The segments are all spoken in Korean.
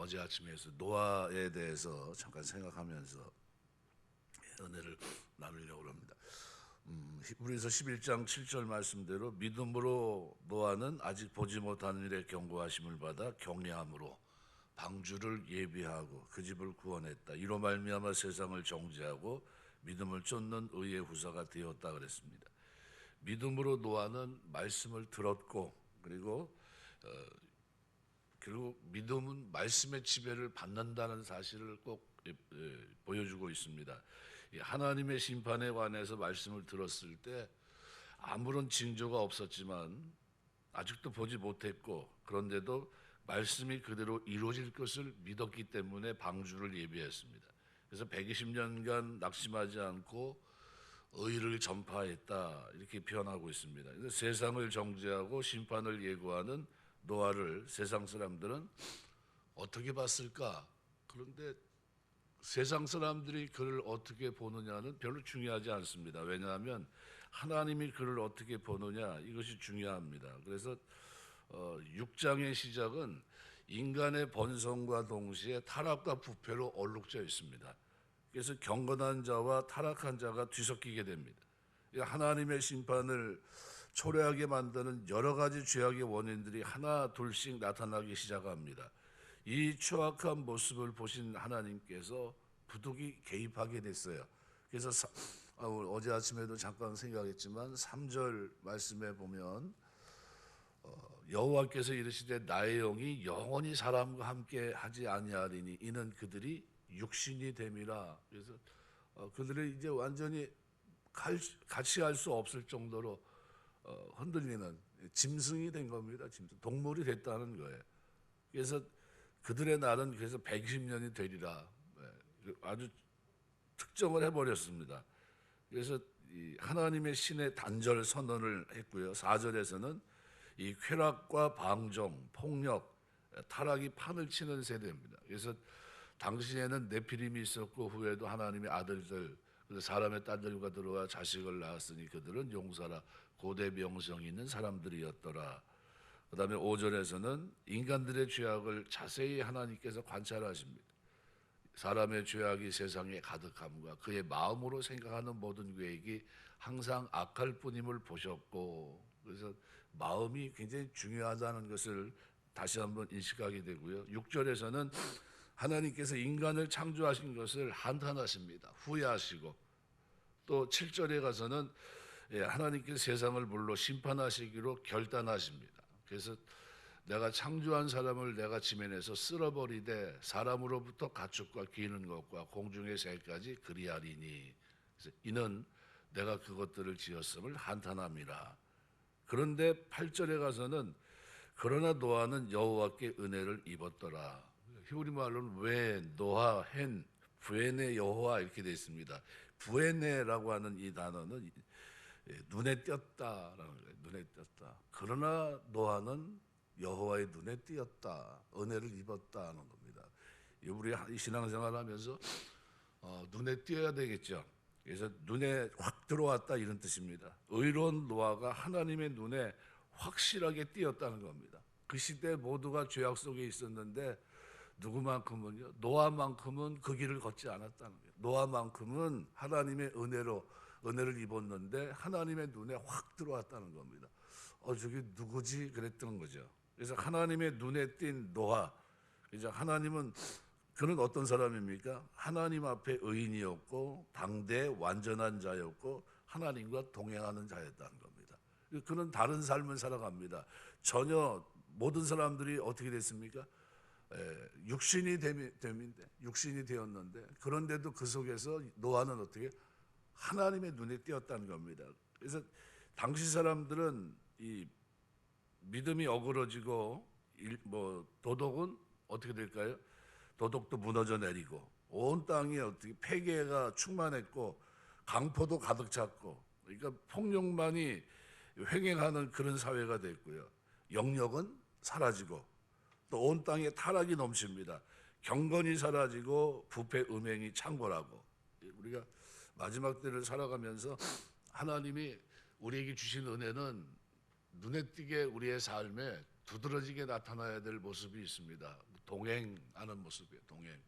어제 아침에서 노아에 대해서 잠깐 생각하면서 은혜를 나누려고 합니다. 히브리서 11장 7절 말씀대로 믿음으로 노아는 아직 보지 못하는 일에 경고하심을 받아 경외함으로 방주를 예비하고 그 집을 구원했다. 이로 말미암아 세상을 정죄하고 믿음을 쫓는 의의 후사가 되었다 그랬습니다. 믿음으로 노아는 말씀을 들었고 그리고 믿음은 말씀의 지배를 받는다는 사실을 꼭 보여주고 있습니다. 하나님의 심판에 관해서 말씀을 들었을 때 아무런 징조가 없었지만 아직도 보지 못했고 그런데도 말씀이 그대로 이루어질 것을 믿었기 때문에 방주를 예비했습니다. 그래서 120년간 낙심하지 않고 의를 전파했다 이렇게 표현하고 있습니다. 그래서 세상을 정죄하고 심판을 예고하는 노아를 세상 사람들은 어떻게 봤을까? 그런데 세상 사람들이 그를 어떻게 보느냐는 별로 중요하지 않습니다. 왜냐하면 하나님이 그를 어떻게 보느냐 이것이 중요합니다. 그래서 6장의 시작은 인간의 번성과 동시에 타락과 부패로 얼룩져 있습니다. 그래서 경건한 자와 타락한 자가 뒤섞이게 됩니다. 하나님의 심판을 초래하게 만드는 여러 가지 죄악의 원인들이 하나 둘씩 나타나기 시작합니다. 이 추악한 모습을 보신 하나님께서 부득이 개입하게 됐어요. 그래서 어제 아침에도 잠깐 생각했지만 3절 말씀에 보면 여호와께서 이르시되 나의 영이 영원히 사람과 함께 하지 아니하리니 이는 그들이 육신이 됨이라. 그래서 그들이 이제 완전히 같이 할 수 없을 정도로 흔들리는 짐승이 된 겁니다. 동물이 됐다는 거예요. 그래서 그들의 날은 그래서 120년이 되리라. 아주 특정을 해버렸습니다. 그래서 하나님의 신의 단절 선언을 했고요. 4절에서는 이 쾌락과 방종, 폭력, 타락이 판을 치는 세대입니다. 그래서 당시에는 네피림이 있었고 후에도 하나님의 아들들, 사람의 딸들과 들어와 자식을 낳았으니 그들은 용사라 고대 명성이 있는 사람들이었더라. 그 다음에 5절에서는 인간들의 죄악을 자세히 하나님께서 관찰하십니다. 사람의 죄악이 세상에 가득함과 그의 마음으로 생각하는 모든 계획이 항상 악할 뿐임을 보셨고, 그래서 마음이 굉장히 중요하다는 것을 다시 한번 인식하게 되고요. 6절에서는 하나님께서 인간을 창조하신 것을 한탄하십니다. 후회하시고, 또 7절에 가서는 하나님께서 세상을 불러 심판하시기로 결단하십니다. 그래서 내가 창조한 사람을 내가 지면에서 쓸어버리되 사람으로부터 가축과 기는 것과 공중의 새까지 그리하리니 그래서 이는 내가 그것들을 지었음을 한탄함이라. 그런데 8절에 가서는 그러나 노아는 여호와께 은혜를 입었더라. 히브리 말로는 왜 노아 헨 부에네 여호와 이렇게 되어 있습니다. 부에네라고 하는 이 단어는 눈에 띄었다라는 거예요. 눈에 띄었다. 그러나 노아는 여호와의 눈에 띄었다. 은혜를 입었다는 겁니다. 우리 신앙생활하면서 눈에 띄어야 되겠죠. 그래서 눈에 확 들어왔다 이런 뜻입니다. 의로운 노아가 하나님의 눈에 확실하게 띄었다는 겁니다. 그 시대 모두가 죄악 속에 있었는데 누구만큼은요? 노아만큼은 그 길을 걷지 않았다는 거예요. 노아만큼은 하나님의 은혜를 입었는데 하나님의 눈에 확 들어왔다는 겁니다. 저게 누구지? 그랬던 거죠. 그래서 하나님의 눈에 띈 노아, 이제 하나님은 그는 어떤 사람입니까? 하나님 앞에 의인이었고 당대 완전한 자였고 하나님과 동행하는 자였다는 겁니다. 그는 다른 삶을 살아갑니다. 전혀 모든 사람들이 어떻게 됐습니까? 육신이 되었는데 그런데도 그 속에서 노아는 어떻게 하나님의 눈에 띄었다는 겁니다. 그래서 당시 사람들은 이 믿음이 어그러지고 도덕은 어떻게 될까요? 도덕도 무너져 내리고 온 땅이 어떻게 폐괴가 충만했고 강포도 가득 찼고 그러니까 폭력만이 횡행하는 그런 사회가 됐고요. 영역은 사라지고 또 온 땅에 타락이 넘칩니다. 경건이 사라지고 부패 음행이 창궐하고 우리가 마지막 때를 살아가면서 하나님이 우리에게 주신 은혜는 눈에 띄게 우리의 삶에 두드러지게 나타나야 될 모습이 있습니다. 동행하는 모습이에요. 동행.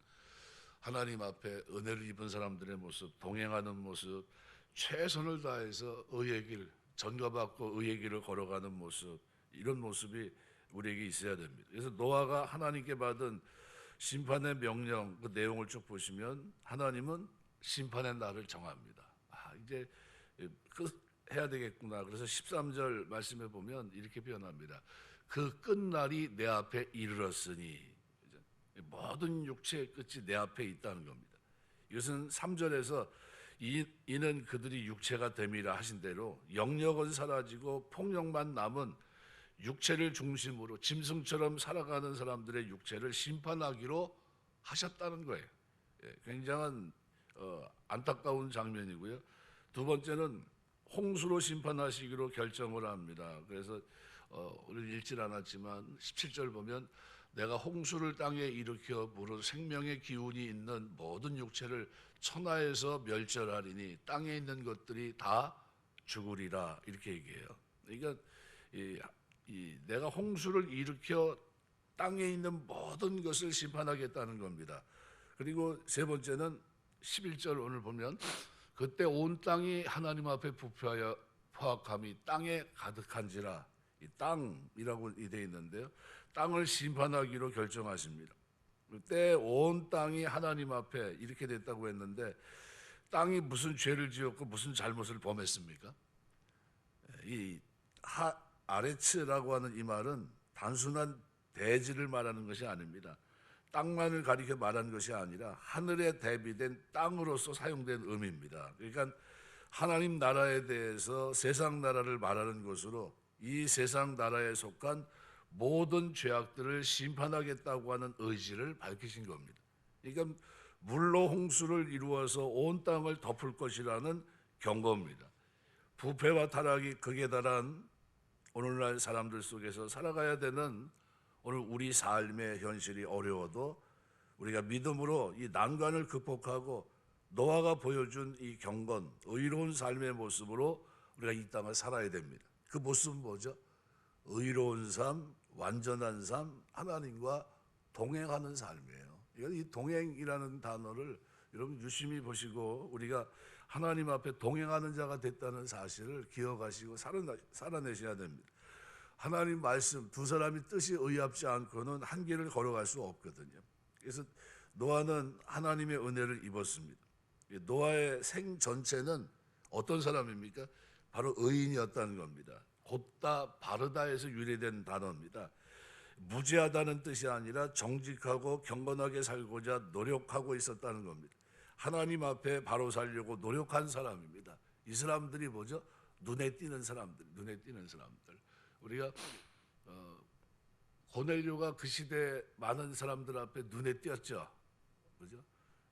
하나님 앞에 은혜를 입은 사람들의 모습, 동행하는 모습, 최선을 다해서 의의 길, 전가받고 의의 길을 걸어가는 모습, 이런 모습이 우리에게 있어야 됩니다. 그래서 노아가 하나님께 받은 심판의 명령, 그 내용을 쭉 보시면 하나님은 심판의 날을 정합니다. 이제 끝해야 되겠구나. 그래서 13절 말씀에 보면 이렇게 표현합니다. 그 끝날이 내 앞에 이르렀으니, 모든 육체의 끝이 내 앞에 있다는 겁니다. 이것은 3절에서 이는 그들이 육체가 됨이라 하신 대로 영력은 사라지고 폭력만 남은 육체를 중심으로 짐승처럼 살아가는 사람들의 육체를 심판하기로 하셨다는 거예요. 굉장한 안타까운 장면이고요. 두 번째는 홍수로 심판하시기로 결정을 합니다. 그래서 우리 읽질 않았지만 17절 보면 내가 홍수를 땅에 일으켜 무릇 생명의 기운이 있는 모든 육체를 천하에서 멸절하리니 땅에 있는 것들이 다 죽으리라, 이렇게 얘기해요. 그러니까 내가 홍수를 일으켜 땅에 있는 모든 것을 심판하겠다는 겁니다. 그리고 세 번째는 11절 오늘 보면 그때 온 땅이 하나님 앞에 부패하여 포악함이 땅에 가득한지라, 이 땅이라고 되어 있는데요. 땅을 심판하기로 결정하십니다. 그때 온 땅이 하나님 앞에 이렇게 됐다고 했는데 땅이 무슨 죄를 지었고 무슨 잘못을 범했습니까? 이 아레츠라고 하는 이 말은 단순한 대지를 말하는 것이 아닙니다. 땅만을 가리켜 말하는 것이 아니라 하늘에 대비된 땅으로서 사용된 의미입니다. 그러니까 하나님 나라에 대해서 세상 나라를 말하는 것으로 이 세상 나라에 속한 모든 죄악들을 심판하겠다고 하는 의지를 밝히신 겁니다. 그러니까 물로 홍수를 이루어서 온 땅을 덮을 것이라는 경고입니다. 부패와 타락이 극에 달한 오늘날 사람들 속에서 살아가야 되는 오늘 우리 삶의 현실이 어려워도 우리가 믿음으로 이 난관을 극복하고 노아가 보여준 이 경건, 의로운 삶의 모습으로 우리가 이 땅을 살아야 됩니다. 그 모습은 뭐죠? 의로운 삶, 완전한 삶, 하나님과 동행하는 삶이에요. 이 동행이라는 단어를 여러분 유심히 보시고 우리가 하나님 앞에 동행하는 자가 됐다는 사실을 기억하시고 살아내셔야 됩니다. 하나님 말씀, 두 사람이 뜻이 의합지 않고는 한 길을 걸어갈 수 없거든요. 그래서 노아는 하나님의 은혜를 입었습니다. 노아의 생 전체는 어떤 사람입니까? 바로 의인이었다는 겁니다. 곧다 바르다에서 유래된 단어입니다. 무죄하다는 뜻이 아니라 정직하고 경건하게 살고자 노력하고 있었다는 겁니다. 하나님 앞에 바로 살려고 노력한 사람입니다. 이 사람들이 뭐죠? 눈에 띄는 사람들, 눈에 띄는 사람들. 우리가 고넬료가 그 시대 많은 사람들 앞에 눈에 띄었죠. 그죠?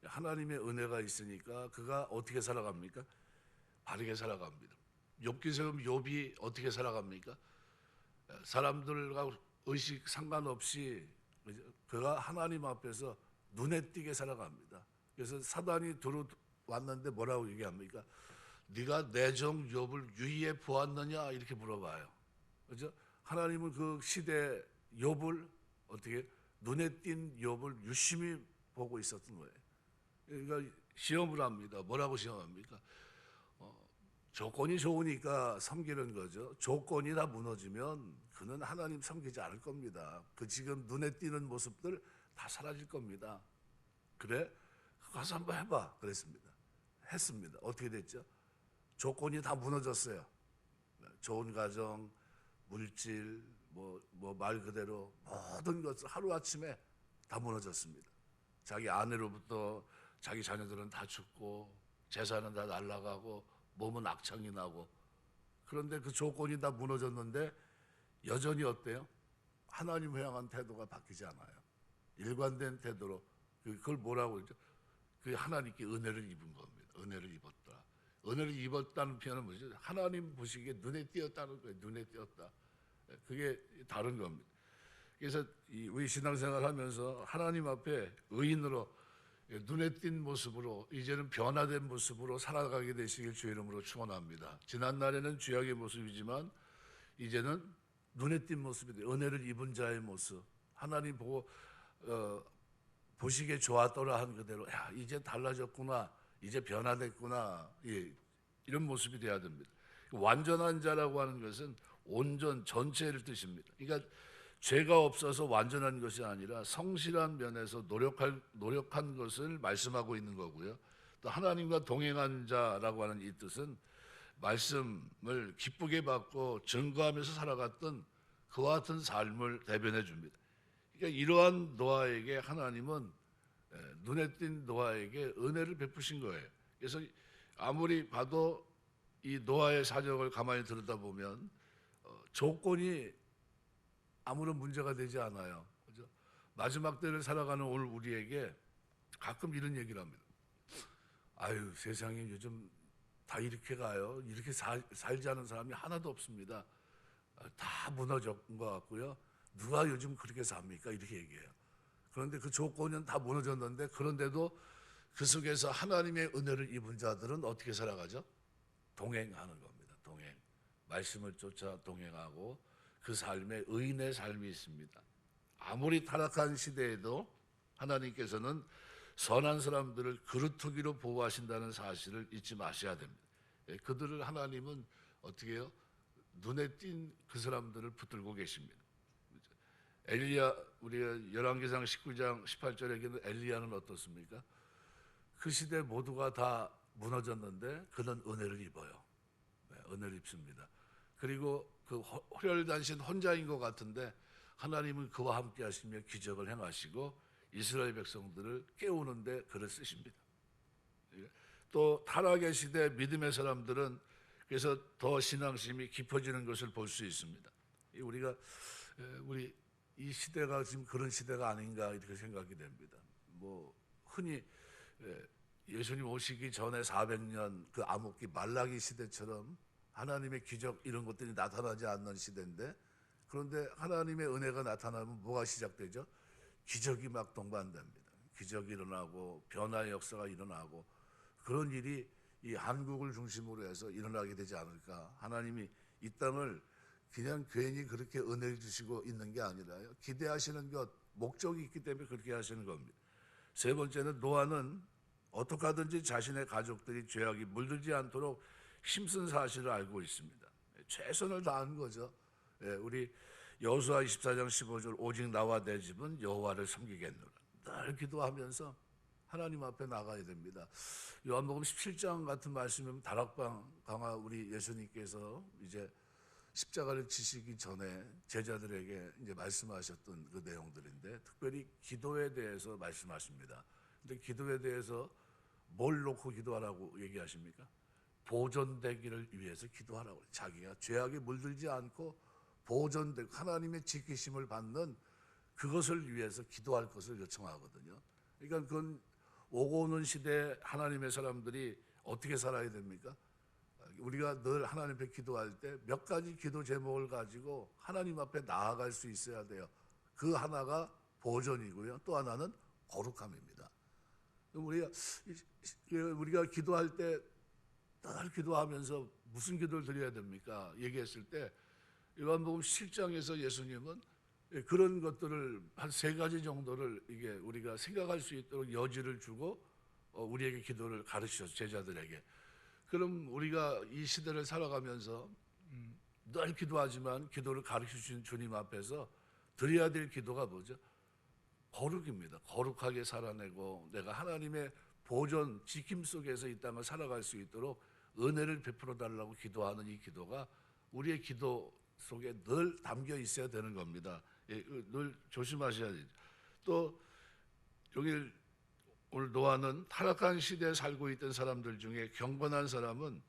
하나님의 은혜가 있으니까 그가 어떻게 살아갑니까? 바르게 살아갑니다. 욥기서는 욥이 어떻게 살아갑니까? 사람들과 의식 상관없이 그가 하나님 앞에서 눈에 띄게 살아갑니다. 그래서 사단이 들어왔는데 뭐라고 얘기합니까? 네가 내 종 욥을 유의해 보았느냐 이렇게 물어봐요. 그렇죠? 하나님은 그 시대 욥을 어떻게 눈에 띈 욥을 유심히 보고 있었던 거예요. 그러니까 시험을 합니다. 뭐라고 시험합니까? 조건이 좋으니까 섬기는 거죠. 조건이 다 무너지면 그는 하나님 섬기지 않을 겁니다. 그 지금 눈에 띄는 모습들 다 사라질 겁니다. 그래? 가서 한번 해봐. 그랬습니다. 했습니다. 어떻게 됐죠? 조건이 다 무너졌어요. 좋은 가정, 물질, 말 그대로 모든 것을 하루아침에 다 무너졌습니다. 자기 아내로부터 자기 자녀들은 다 죽고 재산은 다 날아가고 몸은 악창이 나고, 그런데 그 조건이 다 무너졌는데 여전히 어때요? 하나님을 향한 태도가 바뀌지 않아요. 일관된 태도로. 그걸 뭐라고 그러죠? 그 하나님께 은혜를 입은 겁니다. 은혜를 입었다. 은혜를 입었다는 표현은 뭐죠? 하나님 보시기에 눈에 띄었다는 거예요. 눈에 띄었다. 그게 다른 겁니다. 그래서 우리 신앙생활 하면서 하나님 앞에 의인으로 눈에 띈 모습으로 이제는 변화된 모습으로 살아가게 되시길 주의 이름으로 축원합니다. 지난 날에는 죄악의 모습이지만 이제는 눈에 띈 모습이 돼요. 은혜를 입은 자의 모습. 하나님 보고 보시기에 좋았더라 한 그대로 야 이제 달라졌구나, 이제 변화됐구나, 예, 이런 모습이 돼야 됩니다. 완전한 자라고 하는 것은 온전 전체를 뜻입니다. 그러니까 죄가 없어서 완전한 것이 아니라 성실한 면에서 노력한 것을 말씀하고 있는 거고요. 또 하나님과 동행한 자라고 하는 이 뜻은 말씀을 기쁘게 받고 증거하면서 살아갔던 그와 같은 삶을 대변해 줍니다. 그러니까 이러한 노아에게 하나님은 눈에 띈 노아에게 은혜를 베푸신 거예요. 그래서 아무리 봐도 이 노아의 사정을 가만히 들여다보면 조건이 아무런 문제가 되지 않아요. 그죠? 마지막 때를 살아가는 오늘 우리에게 가끔 이런 얘기를 합니다. 아유, 세상에 요즘 다 이렇게 가요. 이렇게 살지 않은 사람이 하나도 없습니다. 다 무너진 것 같고요. 누가 요즘 그렇게 삽니까? 이렇게 얘기해요. 그런데 그 조건은 다 무너졌는데 그런데도 그 속에서 하나님의 은혜를 입은 자들은 어떻게 살아가죠? 동행하는 겁니다. 동행. 말씀을 쫓아 동행하고 그 삶에 의인의 삶이 있습니다. 아무리 타락한 시대에도 하나님께서는 선한 사람들을 그루터기로 보호하신다는 사실을 잊지 마셔야 됩니다. 그들을 하나님은 어떻게 해요? 눈에 띈 그 사람들을 붙들고 계십니다. 엘리야, 우리가 열왕기상 19장 18절에게는 엘리야는 어떻습니까? 그 시대 모두가 다 무너졌는데 그는 은혜를 입어요. 은혜를 입습니다. 그리고 그 호열단신 혼자인 것 같은데 하나님은 그와 함께 하시며 기적을 행하시고 이스라엘 백성들을 깨우는데 글을 쓰십니다. 또 타락의 시대 믿음의 사람들은 그래서 더 신앙심이 깊어지는 것을 볼 수 있습니다. 우리가 우리 이 시대가 지금 그런 시대가 아닌가 이렇게 생각이 됩니다. 뭐 흔히 예수님 오시기 전에 400년 그 암흑기 말라기 시대처럼 하나님의 기적 이런 것들이 나타나지 않는 시대인데, 그런데 하나님의 은혜가 나타나면 뭐가 시작되죠? 기적이 막 동반됩니다. 기적이 일어나고 변화의 역사가 일어나고 그런 일이 이 한국을 중심으로 해서 일어나게 되지 않을까. 하나님이 이 땅을 그냥 괜히 그렇게 은혜를 주시고 있는 게 아니라요, 기대하시는 것, 목적이 있기 때문에 그렇게 하시는 겁니다. 세 번째는 노아는 어떻게 하든지 자신의 가족들이 죄악이 물들지 않도록 힘쓴 사실을 알고 있습니다. 최선을 다한 거죠. 우리 여호수아 24장 15절 오직 나와 내 집은 여호와를 섬기겠노라. 늘 기도하면서 하나님 앞에 나가야 됩니다. 요한복음 17장 같은 말씀이면 다락방 강화 우리 예수님께서 이제 십자가를 지시기 전에 제자들에게 이제 말씀하셨던 그 내용들인데, 특별히 기도에 대해서 말씀하십니다. 근데 기도에 대해서 뭘 놓고 기도하라고 얘기하십니까? 보존되기를 위해서 기도하라고. 자기가 죄악에 물들지 않고 보존되고 하나님의 지키심을 받는 그것을 위해서 기도할 것을 요청하거든요. 그러니까 그건 오고 오는 시대에 하나님의 사람들이 어떻게 살아야 됩니까? 우리가 늘 하나님 앞에 기도할 때 몇 가지 기도 제목을 가지고 하나님 앞에 나아갈 수 있어야 돼요. 그 하나가 보존이고요. 또 하나는 거룩함입니다. 우리가 기도할 때 늘 기도하면서 무슨 기도를 드려야 됩니까? 얘기했을 때 요한복음 7장에서 예수님은 그런 것들을 한 세 가지 정도를 이게 우리가 생각할 수 있도록 여지를 주고 우리에게 기도를 가르치셨어요, 제자들에게. 그럼 우리가 이 시대를 살아가면서 늘 기도하지만 기도를 가르치신 주님 앞에서 드려야 될 기도가 뭐죠? 거룩입니다. 거룩하게 살아내고 내가 하나님의 보존, 지킴 속에서 이 땅을 살아갈 수 있도록 은혜를 베풀어 달라고 기도하는 이 기도가 우리의 기도 속에 늘 담겨 있어야 되는 겁니다. 늘 조심하셔야 돼요. 또 여기 오늘 노아는 타락한 시대에 살고 있던 사람들 중에 경건한 사람은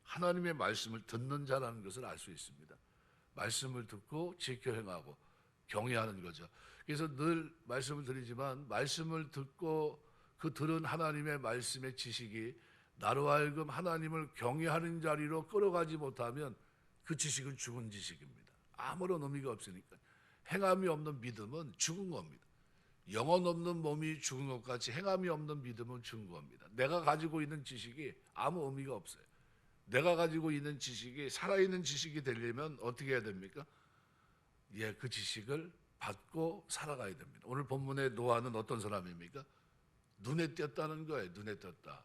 하나님의 말씀을 듣는 자라는 것을 알 수 있습니다. 말씀을 듣고 지켜 행하고 경외하는 거죠. 그래서 늘 말씀을 드리지만 말씀을 듣고 그 들은 하나님의 말씀의 지식이 나로 하여금 하나님을 경외하는 자리로 끌어가지 못하면 그 지식은 죽은 지식입니다. 아무런 의미가 없으니까. 행함이 없는 믿음은 죽은 겁니다. 영혼 없는 몸이 죽은 것 같이 행함이 없는 믿음은 죽은 겁니다. 내가 가지고 있는 지식이 아무 의미가 없어요. 내가 가지고 있는 지식이 살아있는 지식이 되려면 어떻게 해야 됩니까? 그 지식을 받고 살아가야 됩니다. 오늘 본문의 노아는 어떤 사람입니까? 눈에 띄었다는 거예요. 눈에 띄었다.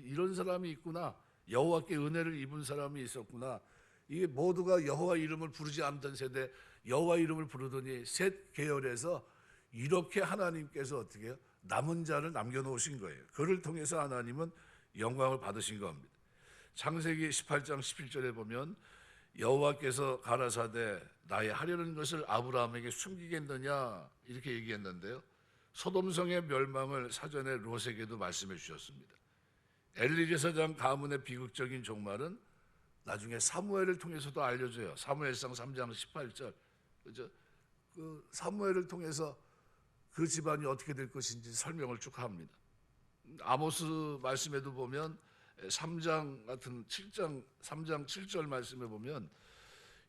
이런 사람이 있구나. 여호와께 은혜를 입은 사람이 있었구나. 이게 모두가 여호와 이름을 부르지 않던 세대 여호와 이름을 부르더니 셋 계열에서 이렇게 하나님께서 어떻게 해요? 남은 자를 남겨놓으신 거예요. 그를 통해서 하나님은 영광을 받으신 겁니다. 창세기 18장 11절에 보면 여호와께서 가라사대 나의 하려는 것을 아브라함에게 숨기겠느냐 이렇게 얘기했는데요. 소돔성의 멸망을 사전에 롯에게도 말씀해 주셨습니다. 엘리 제사장 가문의 비극적인 종말은 나중에 사무엘을 통해서도 알려줘요. 사무엘상 3장 18절. 그죠? 그 사무엘을 통해서 그 집안이 어떻게 될 것인지 설명을 쭉 합니다. 아모스 말씀에도 보면 3장 같은 7장 3장 7절 말씀에 보면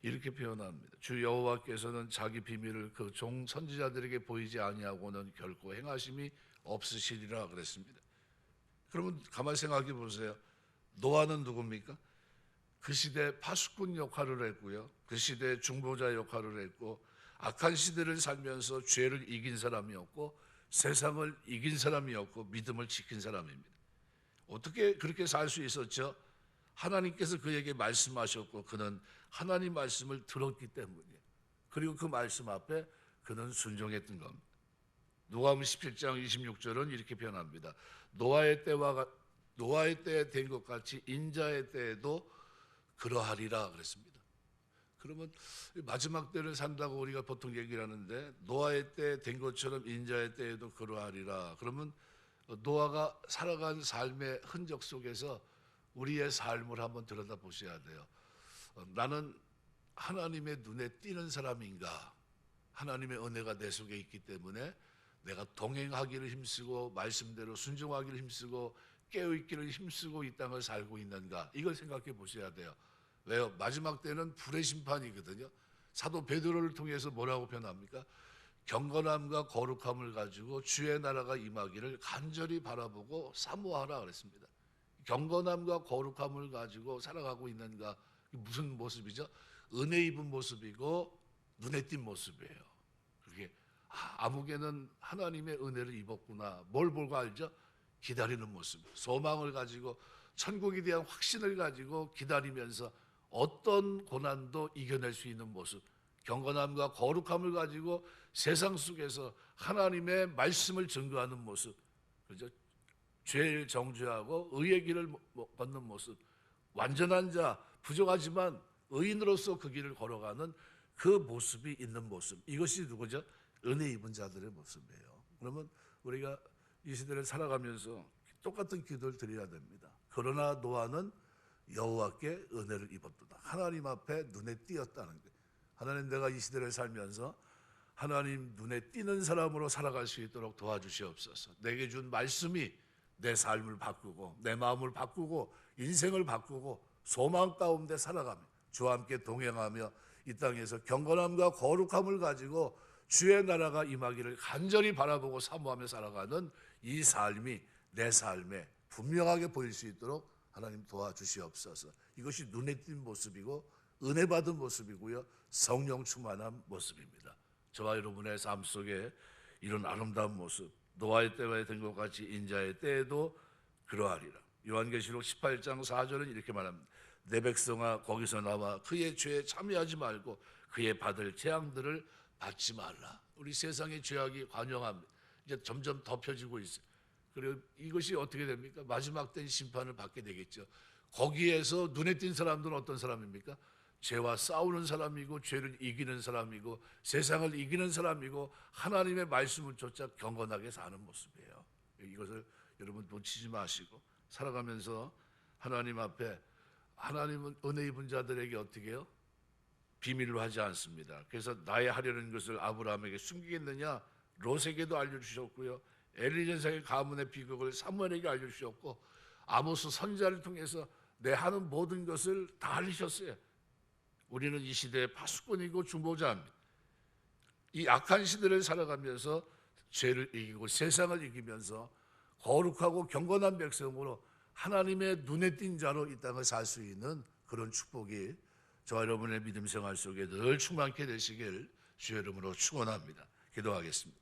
이렇게 표현합니다. 주 여호와께서는 자기 비밀을 그 종 선지자들에게 보이지 아니하고는 결코 행하심이 없으시리라 그랬습니다. 그러면 가만히 생각해 보세요. 노아는 누굽니까? 그 시대 파수꾼 역할을 했고요. 그 시대 중보자 역할을 했고 악한 시대를 살면서 죄를 이긴 사람이었고 세상을 이긴 사람이었고 믿음을 지킨 사람입니다. 어떻게 그렇게 살 수 있었죠? 하나님께서 그에게 말씀하셨고 그는 하나님 말씀을 들었기 때문이에요. 그리고 그 말씀 앞에 그는 순종했던 겁니다. 누가복음 17장 26절은 이렇게 표현합니다. 노아의 때에 된 것 같이 인자의 때에도 그러하리라 그랬습니다. 그러면 마지막 때를 산다고 우리가 보통 얘기를 하는데 노아의 때 된 것처럼 인자의 때에도 그러하리라. 그러면 노아가 살아간 삶의 흔적 속에서 우리의 삶을 한번 들여다보셔야 돼요. 나는 하나님의 눈에 띄는 사람인가? 하나님의 은혜가 내 속에 있기 때문에 내가 동행하기를 힘쓰고 말씀대로 순종하기를 힘쓰고 깨어있기를 힘쓰고 이 땅을 살고 있는가? 이걸 생각해 보셔야 돼요. 왜요? 마지막 때는 불의 심판이거든요. 사도 베드로를 통해서 뭐라고 표현합니까? 경건함과 거룩함을 가지고 주의 나라가 임하기를 간절히 바라보고 사모하라 그랬습니다. 경건함과 거룩함을 가지고 살아가고 있는가? 무슨 모습이죠? 은혜 입은 모습이고 눈에 띈 모습이에요. 그게 아무개는 하나님의 은혜를 입었구나. 뭘 보고 알죠? 기다리는 모습, 소망을 가지고 천국에 대한 확신을 가지고 기다리면서 어떤 고난도 이겨낼 수 있는 모습, 경건함과 거룩함을 가지고 세상 속에서 하나님의 말씀을 증거하는 모습, 그죠? 죄를 정죄하고 의의 길을 걷는 모습, 완전한 자, 부족하지만 의인으로서 그 길을 걸어가는 그 모습이 있는 모습, 이것이 누구죠? 은혜 입은 자들의 모습이에요. 그러면 우리가 이 시대를 살아가면서 똑같은 기도를 드려야 됩니다. 그러나 노아는 여호와께 은혜를 입었도다. 하나님 앞에 눈에 띄었다는 거예요. 하나님, 내가 이 시대를 살면서 하나님 눈에 띄는 사람으로 살아갈 수 있도록 도와주시옵소서. 내게 준 말씀이 내 삶을 바꾸고 내 마음을 바꾸고 인생을 바꾸고 소망 가운데 살아가며 주와 함께 동행하며 이 땅에서 경건함과 거룩함을 가지고 주의 나라가 임하기를 간절히 바라보고 사모하며 살아가는 이 삶이 내 삶에 분명하게 보일 수 있도록 하나님 도와주시옵소서. 이것이 눈에 띈 모습이고 은혜 받은 모습이고요, 성령 충만한 모습입니다. 저와 여러분의 삶 속에 이런 아름다운 모습, 노아의 때가 된 것 같이 인자의 때에도 그러하리라. 요한계시록 18장 4절은 이렇게 말합니다. 내 백성아, 거기서 나와 그의 죄에 참여하지 말고 그의 받을 재앙들을 받지 말라. 우리 세상의 죄악이 관영합니다. 이제 점점 덮여지고 있어요. 그리고 이것이 어떻게 됩니까? 마지막 때 심판을 받게 되겠죠. 거기에서 눈에 띈 사람들은 어떤 사람입니까? 죄와 싸우는 사람이고 죄를 이기는 사람이고 세상을 이기는 사람이고 하나님의 말씀을 쫓아 경건하게 사는 모습이에요. 이것을 여러분 놓치지 마시고 살아가면서 하나님 앞에, 하나님은 은혜 입은 자들에게 어떻게 해요? 비밀로 하지 않습니다. 그래서 나의 하려는 것을 아브라함에게 숨기겠느냐? 롯에게도 알려주셨고요, 엘리 제사장의 가문의 비극을 사무엘에게 알려주셨고 아모스 선지자를 통해서 내 하는 모든 것을 다 알리셨어요. 우리는 이 시대의 파수꾼이고 중보자입니다. 이 악한 시대를 살아가면서 죄를 이기고 세상을 이기면서 거룩하고 경건한 백성으로 하나님의 눈에 띈 자로 이 땅을 살 수 있는 그런 축복이 저와 여러분의 믿음 생활 속에 늘 충만케 되시길 주의 이름으로 축원합니다. 기도하겠습니다.